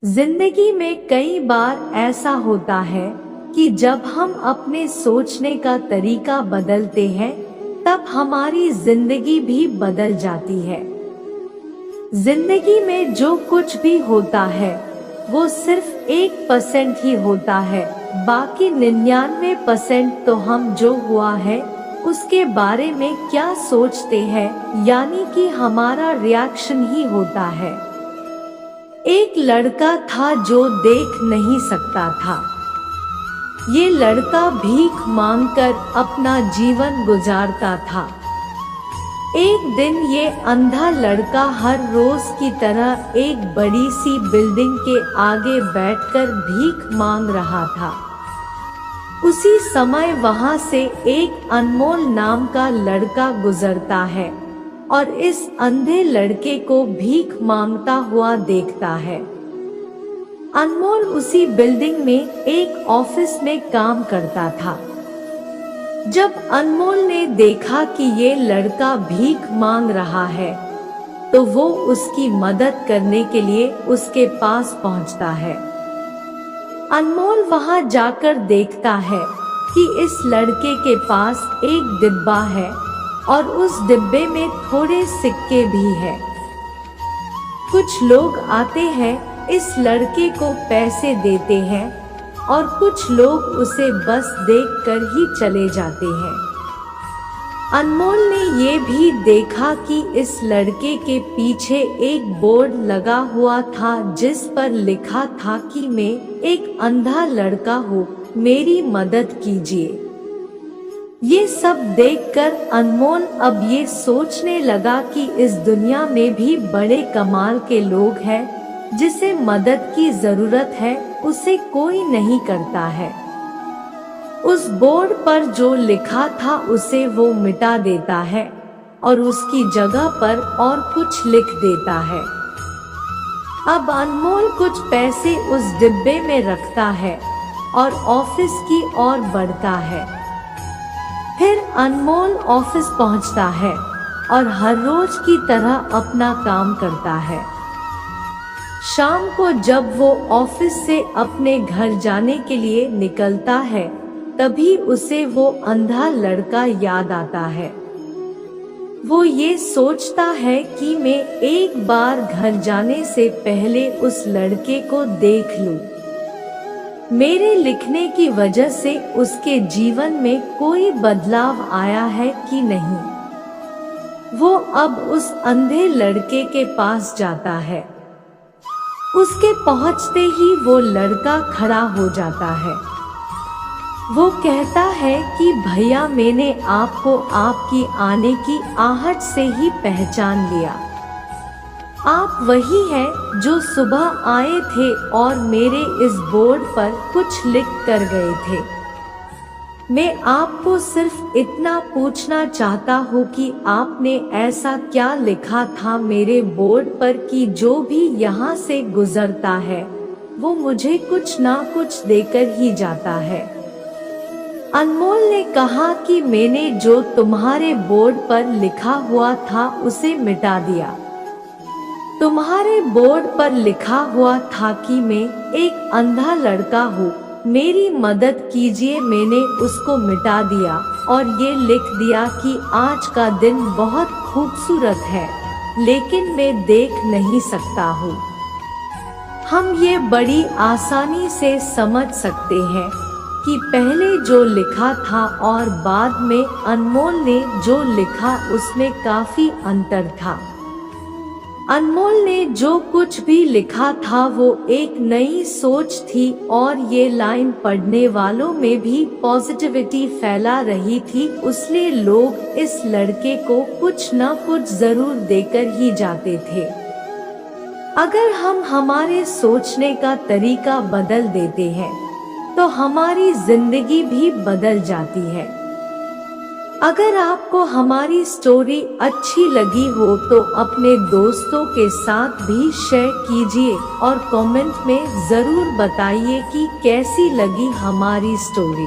जिंदगी में कई बार ऐसा होता है कि जब हम अपने सोचने का तरीका बदलते हैं तब हमारी जिंदगी भी बदल जाती है। जिंदगी में जो कुछ भी होता है वो सिर्फ 1% ही होता है, बाकी 99% तो हम जो हुआ है उसके बारे में क्या सोचते हैं, यानी कि हमारा रिएक्शन ही होता है। एक लड़का था जो देख नहीं सकता था। ये लड़का भीख मांगकर अपना जीवन गुजारता था। एक दिन ये अंधा लड़का हर रोज की तरह एक बड़ी सी बिल्डिंग के आगे बैठकर भीख मांग रहा था। उसी समय वहां से एक अनमोल नाम का लड़का गुजरता है और इस अंधे लड़के को भीख मांगता हुआ देखता है। अनमोल उसी बिल्डिंग में एक ऑफिस में काम करता था। जब अनमोल ने देखा कि ये लड़का भीख मांग रहा है तो वो उसकी मदद करने के लिए उसके पास पहुंचता है। अनमोल वहां जाकर देखता है कि इस लड़के के पास एक डिब्बा है और उस डिब्बे में थोड़े सिक्के भी हैं। कुछ लोग आते हैं, इस लड़के को पैसे देते हैं और कुछ लोग उसे बस देखकर ही चले जाते हैं। अनमोल ने ये भी देखा कि इस लड़के के पीछे एक बोर्ड लगा हुआ था जिस पर लिखा था कि मैं एक अंधा लड़का हूँ, मेरी मदद कीजिए। ये सब देखकर अनमोल अब ये सोचने लगा कि इस दुनिया में भी बड़े कमाल के लोग हैं, जिसे मदद की जरूरत है उसे कोई नहीं करता है। उस बोर्ड पर जो लिखा था उसे वो मिटा देता है और उसकी जगह पर और कुछ लिख देता है। अब अनमोल कुछ पैसे उस डिब्बे में रखता है और ऑफिस की ओर बढ़ता है। फिर अनमोल ऑफिस पहुंचता है और हर रोज की तरह अपना काम करता है। शाम को जब वो ऑफिस से अपने घर जाने के लिए निकलता है तभी उसे वो अंधा लड़का याद आता है। वो ये सोचता है कि मैं एक बार घर जाने से पहले उस लड़के को देख लूं। मेरे लिखने की वजह से उसके जीवन में कोई बदलाव आया है कि नहीं। वो अब उस अंधे लड़के के पास जाता है। उसके पहुंचते ही वो लड़का खड़ा हो जाता है। वो कहता है कि भैया, मैंने आपको आपकी आने की आहट से ही पहचान लिया। आप वही हैं जो सुबह आए थे और मेरे इस बोर्ड पर कुछ लिख कर गए थे। मैं आपको सिर्फ इतना पूछना चाहता हूँ कि आपने ऐसा क्या लिखा था मेरे बोर्ड पर कि जो भी यहाँ से गुजरता है वो मुझे कुछ ना कुछ देकर ही जाता है। अनमोल ने कहा कि मैंने जो तुम्हारे बोर्ड पर लिखा हुआ था उसे मिटा दिया। तुम्हारे बोर्ड पर लिखा हुआ था कि मैं एक अंधा लड़का हूँ, मेरी मदद कीजिए। मैंने उसको मिटा दिया और ये लिख दिया कि आज का दिन बहुत खूबसूरत है लेकिन मैं देख नहीं सकता हूँ। हम ये बड़ी आसानी से समझ सकते हैं कि पहले जो लिखा था और बाद में अनमोल ने जो लिखा उसमें काफी अंतर था। अनमोल ने जो कुछ भी लिखा था वो एक नई सोच थी और ये लाइन पढ़ने वालों में भी पॉजिटिविटी फैला रही थी, इसलिए लोग इस लड़के को कुछ न कुछ जरूर देकर ही जाते थे। अगर हम हमारे सोचने का तरीका बदल देते हैं तो हमारी जिंदगी भी बदल जाती है। अगर आपको हमारी स्टोरी अच्छी लगी हो तो अपने दोस्तों के साथ भी शेयर कीजिए और कमेंट में जरूर बताइए कि कैसी लगी हमारी स्टोरी।